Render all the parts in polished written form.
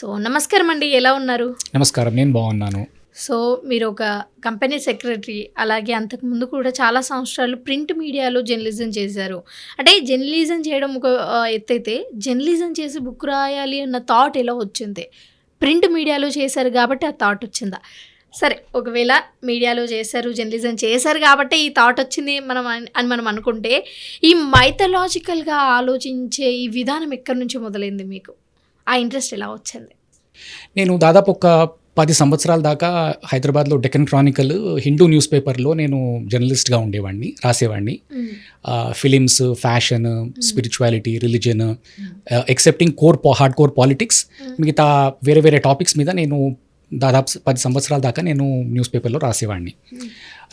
So నమస్కారం అండి, ఎలా ఉన్నారు? నమస్కారం. నేను బాగున్నాను. సో మీరు ఒక కంపెనీ సెక్రటరీ, అలాగే అంతకుముందు కూడా చాలా సంవత్సరాలు ప్రింట్ మీడియాలో జర్నలిజం చేశారు. అంటే జర్నలిజం చేయడం ఒక ఎత్తైతే, జర్నలిజం చేసి బుక్ రాయాలి అన్న థాట్ ఎలా వచ్చింది? ప్రింట్ మీడియాలో చేశారు కాబట్టి ఆ థాట్ వచ్చిందా? సరే, ఒకవేళ మీడియాలో చేశారు, జర్నలిజం చేశారు కాబట్టి ఈ థాట్ వచ్చింది మనం అనుకుంటే, ఈ మైథలాజికల్గా ఆలోచించే ఈ విధానం ఎక్కడి నుంచి మొదలైంది మీకు? ఆ ఇంట్రెస్ట్ ఎలా వచ్చింది? నేను దాదాపు ఒక 10 సంవత్సరాల దాకా హైదరాబాద్లో డెక్కన్ క్రానికల్ హిందూ న్యూస్ పేపర్లో నేను జర్నలిస్ట్గా ఉండేవాడిని, రాసేవాడిని. Films, fashion, spirituality, religion, excepting hard core politics, మిగతా వేరే వేరే టాపిక్స్ మీద నేను దాదాపు 10 సంవత్సరాల దాకా నేను న్యూస్ పేపర్లో రాసేవాడిని.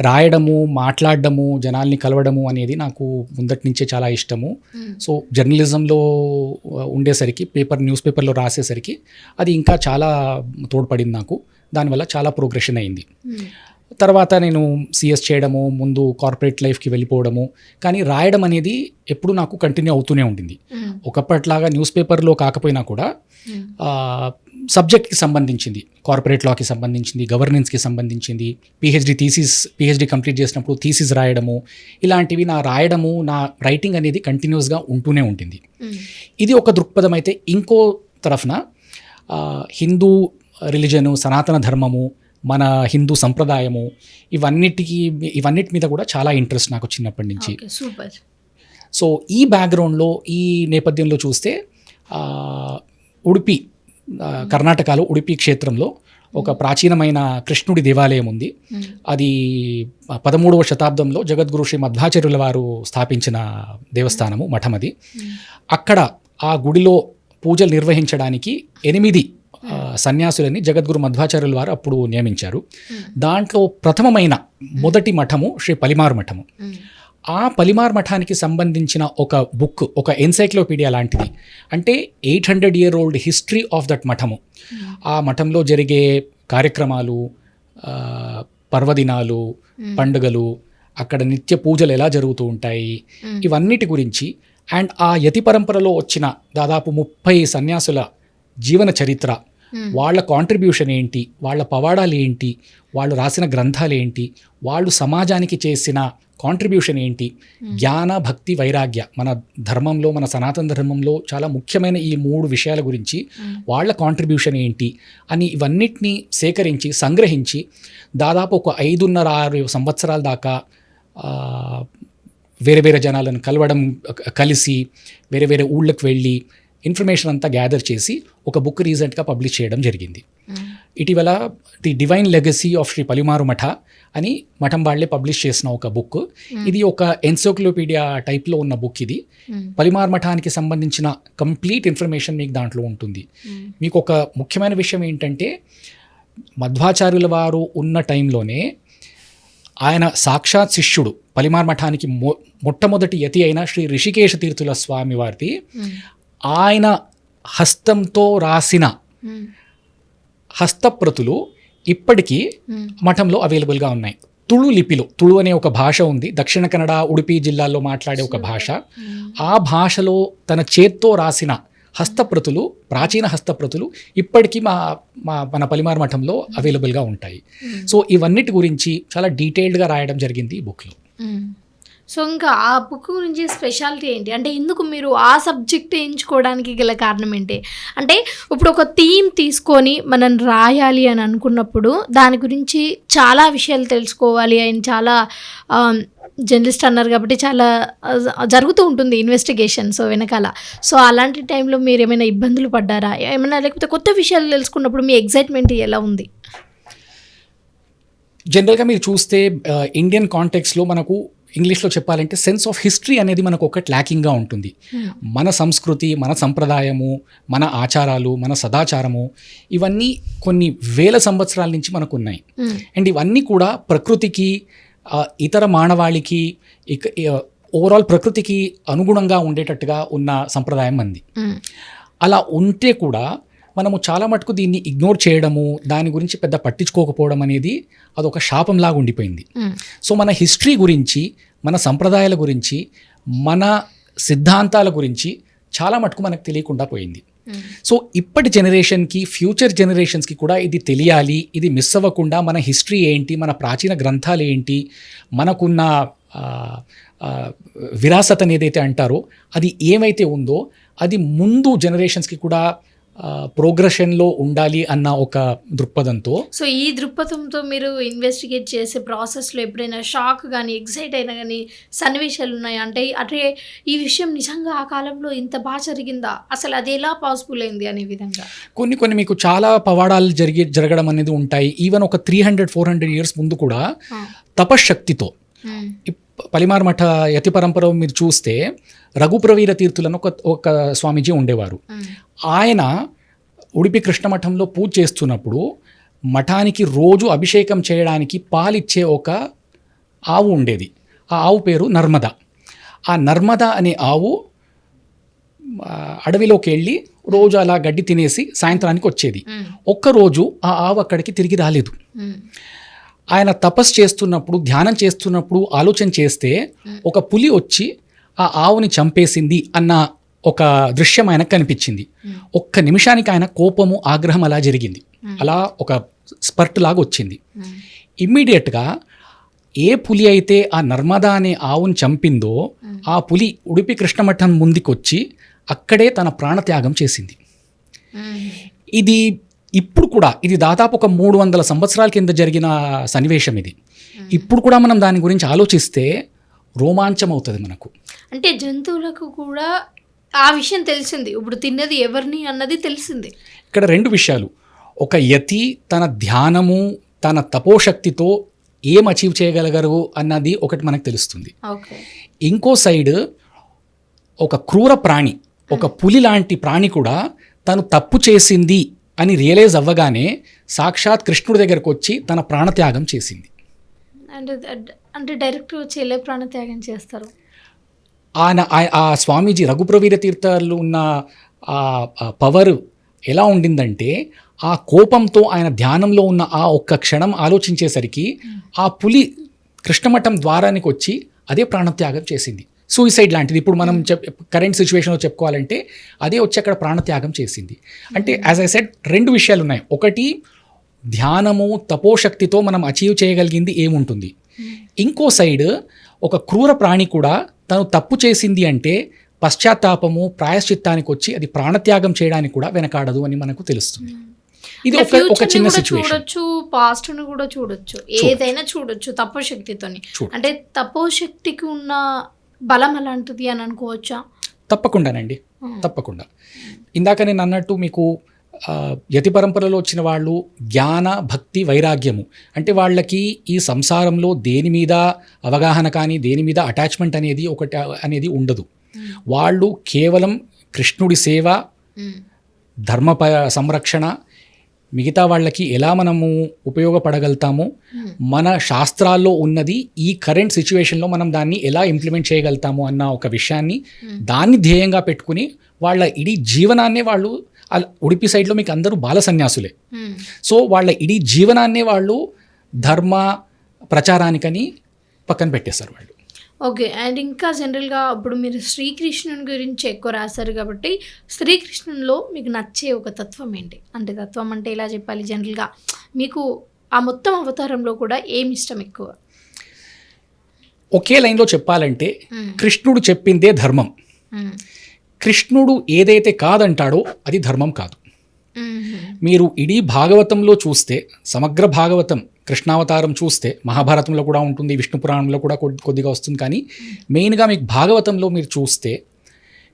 రాయడము, మాట్లాడడము, జనాల్ని కలవడము అనేది నాకు ముందటి నుంచే చాలా ఇష్టము. సో జర్నలిజంలో ఉండేసరికి న్యూస్ పేపర్లో రాసేసరికి అది ఇంకా చాలా తోడ్పడింది నాకు. దానివల్ల చాలా ప్రోగ్రెషన్ అయింది. తర్వాత నేను సిఎస్ చేయడము, ముందు కార్పొరేట్ లైఫ్కి వెళ్ళిపోవడము, కానీ రాయడం అనేది ఎప్పుడు నాకు కంటిన్యూ అవుతూనే ఉండింది. ఒకప్పట్లాగా న్యూస్ పేపర్లో కాకపోయినా కూడా సబ్జెక్ట్కి సంబంధించింది, కార్పొరేట్ లాకి సంబంధించింది, గవర్నెన్స్కి సంబంధించింది, పిహెచ్డి కంప్లీట్ చేసినప్పుడు థీసిస్ రాయడము, ఇలాంటివి నా రైటింగ్ అనేది కంటిన్యూస్గా ఉంటూనే ఉంటుంది. ఇది ఒక దృక్పథం అయితే, ఇంకో తరఫున హిందూ రిలీజను, సనాతన ధర్మము, మన హిందూ సంప్రదాయము, ఇవన్నిటి మీద కూడా చాలా ఇంట్రెస్ట్ నాకు చిన్నప్పటి నుంచి. సూపర్. సో ఈ బ్యాక్గ్రౌండ్లో, ఈ నేపథ్యంలో చూస్తే ఉడిపి, కర్ణాటకలో ఉడిపి క్షేత్రంలో ఒక ప్రాచీనమైన కృష్ణుడి దేవాలయం ఉంది. అది 13వ శతాబ్దంలో జగద్గురు శ్రీ మధ్వాచార్యుల వారు స్థాపించిన దేవస్థానము, మఠం అది. అక్కడ ఆ గుడిలో పూజలు నిర్వహించడానికి 8 సన్యాసులని జగద్గురు మధ్వాచార్యుల వారు అప్పుడు నియమించారు. దాంట్లో ప్రథమమైన మొదటి మఠము శ్రీ పలిమారు మఠము. ఆ పలిమార్ మఠానికి సంబంధించిన ఒక బుక్, ఒక ఎన్సైక్లోపీడియా లాంటిది. అంటే 800-year-old హిస్టరీ ఆఫ్ దట్ మఠము. ఆ మఠంలో జరిగే కార్యక్రమాలు, పర్వదినాలు, పండుగలు, అక్కడ నిత్య పూజలు ఎలా జరుగుతూ ఉంటాయి, ఇవన్నిటి గురించి, అండ్ ఆ యతి పరంపరలో వచ్చిన దాదాపు 30 సన్యాసుల జీవన చరిత్ర, వాళ్ళ కాంట్రిబ్యూషన్ ఏంటి, వాళ్ళ పవాడాలు ఏంటి, వాళ్ళు రాసిన గ్రంథాలు ఏంటి, వాళ్ళు సమాజానికి చేసిన కాంట్రిబ్యూషన్ ఏంటి, జ్ఞాన, భక్తి, వైరాగ్య, మన ధర్మంలో, మన సనాతన ధర్మంలో చాలా ముఖ్యమైన ఈ 3 విషయాల గురించి వాళ్ళ కాంట్రిబ్యూషన్ ఏంటి అని ఇవన్నిటినీ సేకరించి, సంగ్రహించి దాదాపు ఒక 5.5-6 సంవత్సరాల దాకా వేరే వేరే జనాలను కలిసి వేరే వేరే ఊళ్ళకి వెళ్ళి ఇన్ఫర్మేషన్ అంతా గ్యాదర్ చేసి ఒక బుక్ రీసెంట్గా పబ్లిష్ చేయడం జరిగింది. ఇటీవల the divine legacy of Shri Palimaru Matha అని మఠం వాళ్ళే పబ్లిష్ చేసిన ఒక బుక్. ఇది ఒక ఎన్సైక్లోపీడియా టైప్లో ఉన్న బుక్. ఇది పలిమారు మఠానికి సంబంధించిన కంప్లీట్ ఇన్ఫర్మేషన్ మీకు దాంట్లో ఉంటుంది. మీకు ఒక ముఖ్యమైన విషయం ఏంటంటే, మధ్వాచార్యుల వారు ఉన్న టైంలోనే ఆయన సాక్షాత్ శిష్యుడు, పలిమార్ మఠానికి మొట్టమొదటి యతి అయిన శ్రీ రిషికేశ తీర్థుల స్వామి వారిది, ఆయన హస్తంతో రాసిన హస్తప్రతులు ఇప్పటికీ మఠంలో అవైలబుల్గా ఉన్నాయి. తుళు లిపిలో, తుళు అనే ఒక భాష ఉంది, దక్షిణ కన్నడ, ఉడిపి జిల్లాల్లో మాట్లాడే ఒక భాష. ఆ భాషలో తన చేత్తో రాసిన హస్తప్రతులు, ప్రాచీన హస్తప్రతులు ఇప్పటికీ మన పలిమార్ మఠంలో అవైలబుల్గా ఉంటాయి. సో ఇవన్నిటి గురించి చాలా డీటెయిల్డ్గా రాయడం జరిగింది ఈ బుక్లో. సో ఇంకా ఆ బుక్ గురించి స్పెషాలిటీ ఏంటి? అంటే ఎందుకు మీరు ఆ సబ్జెక్ట్ ఎంచుకోవడానికి గల కారణం ఏంటి? అంటే ఇప్పుడు ఒక థీమ్ తీసుకొని మనం రాయాలి అని అనుకున్నప్పుడు దాని గురించి చాలా విషయాలు తెలుసుకోవాలి. ఆయన చాలా జర్నలిస్ట్ అన్నారు కాబట్టి చాలా జరుగుతూ ఉంటుంది ఇన్వెస్టిగేషన్ సో వెనకాల. సో అలాంటి టైంలో మీరు ఏమైనా ఇబ్బందులు పడ్డారా? ఏమైనా, లేకపోతే కొత్త విషయాలు తెలుసుకున్నప్పుడు మీ ఎగ్జైట్మెంట్ ఎలా ఉంది? జనరల్గా మీరు చూస్తే ఇండియన్ కాంటెక్స్లో మనకు ఇంగ్లీష్లో చెప్పాలంటే సెన్స్ ఆఫ్ హిస్టరీ అనేది మనకు ఒకటి ల్యాకింగ్గా ఉంటుంది. మన సంస్కృతి, మన సంప్రదాయము, మన ఆచారాలు, మన సదాచారము, ఇవన్నీ కొన్ని వేల సంవత్సరాల నుంచి మనకు ఉన్నాయి. అండ్ ఇవన్నీ కూడా ప్రకృతికి, ఇతర మానవాళికి, ఓవరాల్ ప్రకృతికి అనుగుణంగా ఉండేటట్టుగా ఉన్న సంప్రదాయం మంది. అలా ఉంటే కూడా మనము చాలా మటుకు దీన్ని ఇగ్నోర్ చేయడము, దాని గురించి పెద్ద పట్టించుకోకపోవడం అనేది అదొక శాపంలాగా ఉండిపోయింది. సో మన హిస్టరీ గురించి, మన సంప్రదాయాల గురించి, మన సిద్ధాంతాల గురించి చాలా మటుకు మనకు తెలియకుండా పోయింది. సో ఇప్పటి జనరేషన్కి, ఫ్యూచర్ జనరేషన్స్కి కూడా ఇది తెలియాలి, ఇది మిస్ అవ్వకుండా మన హిస్టరీ ఏంటి, మన ప్రాచీన గ్రంథాలు ఏంటి, మనకున్న విరాసత్ అని ఏదైతే అంటారో అది ఏమైతే ఉందో అది ముందు జనరేషన్స్కి కూడా ప్రోగ్రెషన్లో ఉండాలి అన్న ఒక దృక్పథంతో. సో ఈ దృక్పథంతో మీరు ఇన్వెస్టిగేట్ చేసే ప్రాసెస్లో ఎప్పుడైనా షాక్ కానీ, ఎగ్జైట్ అయినా కానీ సన్నివేశాలు ఉన్నాయా? అంటే ఈ విషయం నిజంగా ఆ కాలంలో ఇంత బాగా జరిగిందా, అసలు అది ఎలా పాసిబుల్ అయింది అనే విధంగా కొన్ని మీకు చాలా పవాడాలు జరగడం అనేది ఉంటాయి. ఈవెన్ ఒక 300-400 ఇయర్స్ ముందు కూడా తపశ్శక్తితో పలిమార్ మఠ యతి పరంపర మీరు చూస్తే రఘుప్రవీర తీర్థులను ఒక స్వామీజీ ఉండేవారు. ఆయన ఉడిపి కృష్ణమఠంలో పూజ చేస్తున్నప్పుడు మఠానికి రోజు అభిషేకం చేయడానికి పాలిచ్చే ఒక ఆవు ఉండేది. ఆ ఆవు పేరు నర్మద. ఆ నర్మద అనే ఆవు అడవిలోకి వెళ్ళి రోజు అలా గడ్డి తినేసి సాయంత్రానికి వచ్చేది. ఒక్కరోజు ఆ ఆవు అక్కడికి తిరిగి రాలేదు. ఆయన తపస్సు చేస్తున్నప్పుడు, ధ్యానం చేస్తున్నప్పుడు ఆలోచన చేస్తే ఒక పులి వచ్చి ఆ ఆవుని చంపేసింది అన్న ఒక దృశ్యం ఆయనకు కనిపించింది. ఒక్క నిమిషానికి ఆయన కోపము, ఆగ్రహం అలా జరిగింది. అలా ఒక స్పర్ట్ లాగా వచ్చింది. ఇమ్మీడియట్గా ఏ పులి అయితే ఆ నర్మదా అనే ఆవుని చంపిందో ఆ పులి ఉడిపి కృష్ణమఠం ముందుకొచ్చి అక్కడే తన ప్రాణత్యాగం చేసింది. ఇది ఇప్పుడు కూడా, ఇది దాదాపు ఒక 300 సంవత్సరాల కింద జరిగిన సన్నివేశం ఇది. ఇప్పుడు కూడా మనం దాని గురించి ఆలోచిస్తే రోమాంచం అవుతుంది మనకు. అంటే జంతువులకు కూడా ఆ విషయం తెలిసింది, ఇప్పుడు తిన్నది ఎవరిని అన్నది తెలిసింది. ఇక్కడ 2 విషయాలు. ఒక యతి తన ధ్యానము, తన తపోశక్తితో ఏం అచీవ్ చేయగలగరు అన్నది ఒకటి మనకు తెలుస్తుంది. ఇంకో సైడ్ ఒక క్రూర ప్రాణి, ఒక పులి లాంటి ప్రాణి కూడా తను తప్పు చేసింది అని రియలైజ్ అవ్వగానే సాక్షాత్ కృష్ణుడి దగ్గరకు వచ్చి తన ప్రాణత్యాగం చేసింది. అంటే డైరెక్ట్ వచ్చి ఎలా ప్రాణత్యాగం చేస్తారు? ఆ స్వామీజీ రఘుప్రవీర తీర్థాలు ఉన్న పవర్ ఎలా ఉండిందంటే ఆ కోపంతో ఆయన ధ్యానంలో ఉన్న ఆ ఒక్క క్షణం ఆలోచించేసరికి ఆ పులి కృష్ణమఠం ద్వారానికి వచ్చి అదే ప్రాణత్యాగం చేసింది. సూసైడ్ లాంటిది. ఇప్పుడు మనం కరెంట్ సిచ్యువేషన్లో చెప్పుకోవాలంటే అదే వచ్చి అక్కడ ప్రాణత్యాగం చేసింది. అంటే యాజ్ ఐ సెడ్ 2 విషయాలు ఉన్నాయి. ఒకటి ధ్యానము, తపోశక్తితో మనం అచీవ్ చేయగలిగింది ఏముంటుంది. ఇంకో సైడ్ ఒక క్రూర ప్రాణి కూడా తను తప్పు చేసింది అంటే పశ్చాత్తాపము, ప్రాయశ్చిత్తానికి వచ్చి అది ప్రాణత్యాగం చేయడానికి కూడా వెనకాడదు అని మనకు తెలుస్తుంది. ఇది ఒక చిన్న సిచ్యువేషన్. పాస్ట్ ను కూడా చూడొచ్చు, ఏదైనా చూడొచ్చు తపోశక్తితోని. అంటే తపోశక్తికి ఉన్న బలం అలాంటిది అని అనుకోవచ్చా? తప్పకుండానండి, తప్పకుండా. ఇందాక నేను అన్నట్టు మీకు యతి పరంపరలో వచ్చిన వాళ్ళు జ్ఞాన, భక్తి, వైరాగ్యము అంటే వాళ్ళకి ఈ సంసారంలో దేని మీద అవగాహన కానీ, దేని మీద అటాచ్మెంట్ అనేది ఒకటి అనేది ఉండదు. వాళ్ళు కేవలం కృష్ణుడి సేవ, ధర్మ సంరక్షణ, మిగతా వాళ్ళకి ఎలా మనము ఉపయోగపడగలుగుతాము, మన శాస్త్రాల్లో ఉన్నది ఈ కరెంట్ సిచ్యువేషన్లో మనం దాన్ని ఎలా ఇంప్లిమెంట్ చేయగలుగుతాము అన్న ఒక విషయాన్ని దాన్ని ధ్యేయంగా పెట్టుకుని వాళ్ళ ఇడీ జీవనాన్నే వాళ్ళు, ఉడిపి సైడ్లో మీకు అందరూ బాల సన్యాసులే. సో వాళ్ళ ఇడీ జీవనాన్నే వాళ్ళు ధర్మ ప్రచారానికని పక్కన పెట్టేశారు వాళ్ళు. ఓకే. అండ్ ఇంకా జనరల్గా ఇప్పుడు మీరు శ్రీకృష్ణుని గురించి ఎక్కువ రాశారు కాబట్టి శ్రీకృష్ణునిలో మీకు నచ్చే ఒక తత్వం ఏంటి? అంటే తత్వం అంటే ఎలా చెప్పాలి, జనరల్గా మీకు ఆ మొత్తం అవతారంలో కూడా ఏమి ఇష్టం ఎక్కువ? ఒకే లైన్లో చెప్పాలంటే కృష్ణుడు చెప్పిందే ధర్మం. కృష్ణుడు ఏదైతే కాదంటాడో అది ధర్మం కాదు. మీరు ఇడీ భాగవతంలో చూస్తే, సమగ్ర భాగవతం కృష్ణావతారం చూస్తే, మహాభారతంలో కూడా ఉంటుంది, విష్ణు పురాణంలో కూడా కొద్దిగా వస్తుంది, కానీ మెయిన్గా మీకు భాగవతంలో మీరు చూస్తే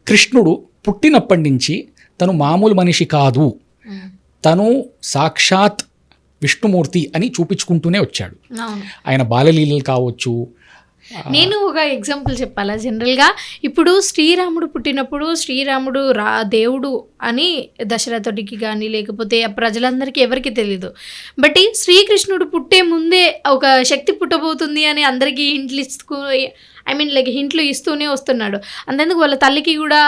కృష్ణుడు పుట్టినప్పటి నుంచి తను మామూలు మనిషి కాదు, తను సాక్షాత్ విష్ణుమూర్తి అని చూపించుకుంటూనే వచ్చాడు. ఆయన బాలలీలలు కావచ్చు. నేను ఒక ఎగ్జాంపుల్ చెప్పాలా, జనరల్గా ఇప్పుడు శ్రీరాముడు పుట్టినప్పుడు శ్రీరాముడు దేవుడు అని దశరథుడికి కానీ లేకపోతే ప్రజలందరికీ ఎవరికి తెలియదు. బట్ శ్రీకృష్ణుడు పుట్టే ముందే ఒక శక్తి పుట్టబోతుంది అని అందరికీ హింట్లు ఇస్తూనే వస్తున్నాడు. అంతేందుకు వాళ్ళ తల్లికి కూడా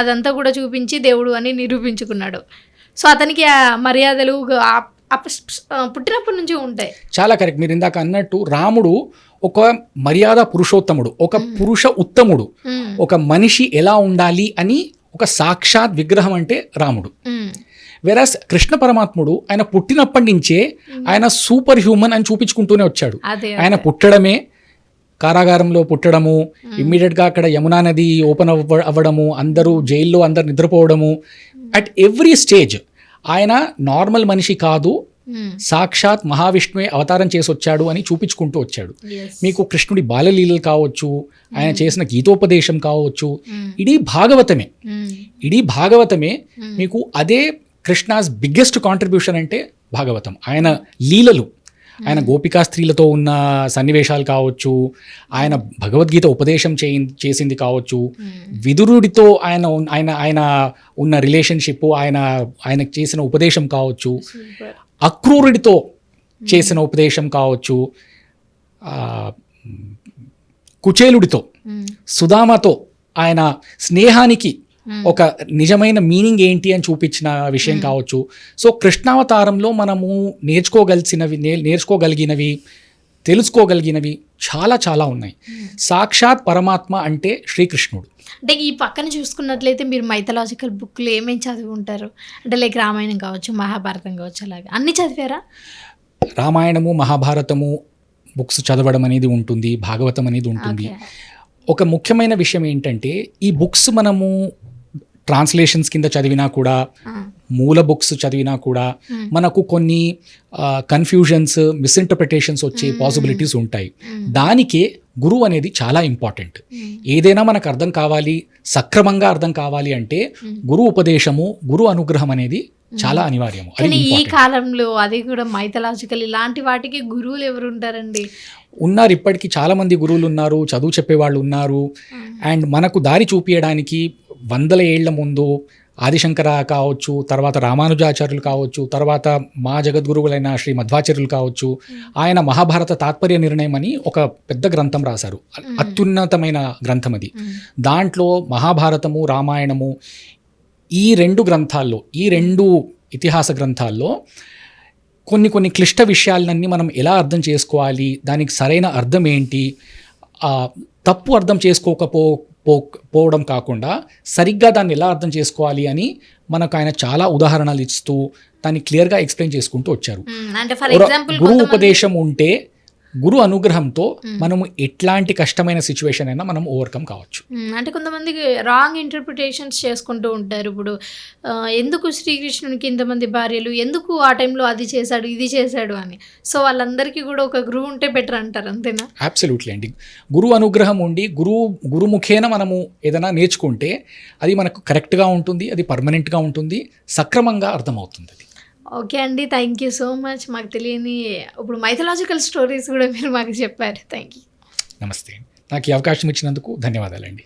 అదంతా కూడా చూపించి దేవుడు అని నిరూపించుకున్నాడు. సో అతనికి ఆ మర్యాదలు పుట్టినప్పటి నుంచి ఉంటాయి. చాలా కరెక్ట్. మీరు ఇందాక అన్నట్టు రాముడు ఒక మర్యాద పురుషోత్తముడు, ఒక పురుష ఉత్తముడు, ఒక మనిషి ఎలా ఉండాలి అని ఒక సాక్షాత్ విగ్రహం అంటే రాముడు. మ్మ్. వెరాస్ కృష్ణ పరమాత్ముడు ఆయన పుట్టినప్పటి నుంచే ఆయన సూపర్ హ్యూమన్ అని చూపించుకుంటూనే వచ్చాడు. అదే ఆయన పుట్టడమే కారాగారంలో పుట్టడము, ఇమ్మీడియట్గా అక్కడ యమునా నది ఓపెన్ అవ్వడము, అందరూ జైల్లో అందరు నిద్రపోవడము, అట్ ఎవ్రీ స్టేజ్ ఆయన నార్మల్ మనిషి కాదు, మ్మ్. సాక్షాత్ మహావిష్ణువే అవతారం చేసి వచ్చాడు అని చూపించుకుంటూ వచ్చాడు. Yes. మీకు కృష్ణుడి బాలలీలలు కావచ్చు, ఆయన చేసిన గీతోపదేశం కావచ్చు, మ్మ్. ఇడీ భాగవతమే. మ్మ్. ఇడీ భాగవతమే మీకు అదే కృష్ణాస్ బిగ్గెస్ట్ కాంట్రిబ్యూషన్ అంటే భాగవతం. ఆయన లీలలు, ఆయన గోపికా స్త్రీలతో ఉన్న సన్నివేశాలు కావచ్చు, ఆయన భగవద్గీత ఉపదేశం చేసింది కావచ్చు, విదురుడితో ఆయన ఆయన ఆయన ఉన్న రిలేషన్షిప్, ఆయనకు చేసిన ఉపదేశం కావచ్చు, Super. అక్రూరుడితో చేసిన ఉపదేశం కావచ్చు, కుచేలుడితో, మ్మ్. సుధామతో ఆయన స్నేహానికి ఒక నిజమైన మీనింగ్ ఏంటి అని చూపించిన విషయం కావచ్చు. సో కృష్ణావతారంలో మనము నేర్చుకోగలిగినవి, తెలుసుకోగలిగినవి చాలా చాలా ఉన్నాయి. సాక్షాత్ పరమాత్మ అంటే శ్రీకృష్ణుడు. అంటే ఈ పక్కన చూసుకున్నట్లయితే మీరు మైథలాజికల్ బుక్లు ఏమేమి చదివి ఉంటారు? అంటే లైక్ రామాయణం కావచ్చు, మహాభారతం కావచ్చు, అలాగే అన్ని చదివారా? రామాయణము, మహాభారతము బుక్స్ చదవడం అనేది ఉంటుంది, భాగవతం అనేది ఉంటుంది. Okay. ఒక ముఖ్యమైన విషయం ఏంటంటే ఈ బుక్స్ మనము ట్రాన్స్లేషన్స్ కింద చదివినా కూడా, మూల బుక్స్ చదివినా కూడా మనకు కొన్ని కన్ఫ్యూజన్స్, మిస్ఇంటర్ప్రిటేషన్స్ వచ్చే పాసిబిలిటీస్ ఉంటాయి. దానికే గురువు అనేది చాలా ఇంపార్టెంట్. ఏదైనా మనకు అర్థం కావాలి, సక్రమంగా అర్థం కావాలి అంటే గురు ఉపదేశము, గురు అనుగ్రహం అనేది చాలా అనివార్యము. అది కానీ ఈ important. కాలంలో అది కూడా మైథలాజికల్ ఇలాంటి వాటికి గురువులు ఎవరు ఉంటారండి? ఉన్నారు, ఇప్పటికీ చాలా మంది గురువులు ఉన్నారు, చదువు చెప్పేవాళ్ళు ఉన్నారు. అండ్ మనకు దారి చూపించడానికి 100 ఏళ్ల ముందు ఆదిశంకర కావచ్చు, తర్వాత రామానుజాచార్యులు కావచ్చు, తర్వాత మా జగద్గురువులైన శ్రీ మధ్వాచార్యులు కావచ్చు, ఆయన మహాభారత తాత్పర్య నిర్ణయం అని ఒక పెద్ద గ్రంథం రాశారు. అత్యున్నతమైన గ్రంథం అది. దాంట్లో మహాభారతము, రామాయణము ఈ 2 గ్రంథాల్లో, ఈ 2 ఇతిహాస గ్రంథాల్లో కొన్ని క్లిష్ట విషయాలన్నీ మనం ఎలా అర్థం చేసుకోవాలి, దానికి సరైన అర్థం ఏంటి, తప్పు అర్థం పోవడం కాకుండా సరిగ్గా దాన్ని ఎలా అర్థం చేసుకోవాలి అని మనకు ఆయన చాలా ఉదాహరణలు ఇస్తూ దాన్ని క్లియర్గా ఎక్స్ప్లెయిన్ చేసుకుంటూ వచ్చారు. అంటే ఫర్ ఎగ్జాంపుల్ గురు ఉపదేశం ఉంటే, గురు అనుగ్రహంతో మనము ఎట్లాంటి కష్టమైన సిచ్యువేషన్ అయినా మనం ఓవర్కమ్ కావచ్చు. అంటే కొంతమందికి రాంగ్ ఇంటర్ప్రిటేషన్స్ చేసుకుంటూ ఉంటారు. ఇప్పుడు ఎందుకు శ్రీకృష్ణునికి ఇంతమంది భార్యలు, ఎందుకు ఆ టైంలో అది చేశాడు, ఇది చేశాడు అని. సో వాళ్ళందరికీ కూడా ఒక గురువు ఉంటే బెటర్ అంటారు, అంతేనా? అబ్సల్యూట్లీ అండి. గురువు అనుగ్రహం ఉండి గురుముఖేన మనము ఏదైనా నేర్చుకుంటే అది మనకు కరెక్ట్గా ఉంటుంది, అది పర్మనెంట్గా ఉంటుంది, సక్రమంగా అర్థమవుతుంది. ఓకే అండి, థ్యాంక్ యూ సో మచ్. మాకు తెలియని ఇప్పుడు మైథలాజికల్ స్టోరీస్ కూడా మీరు మాకు చెప్పారు. Thank you. నమస్తే. నాకు ఈ అవకాశం ఇచ్చినందుకు ధన్యవాదాలండి.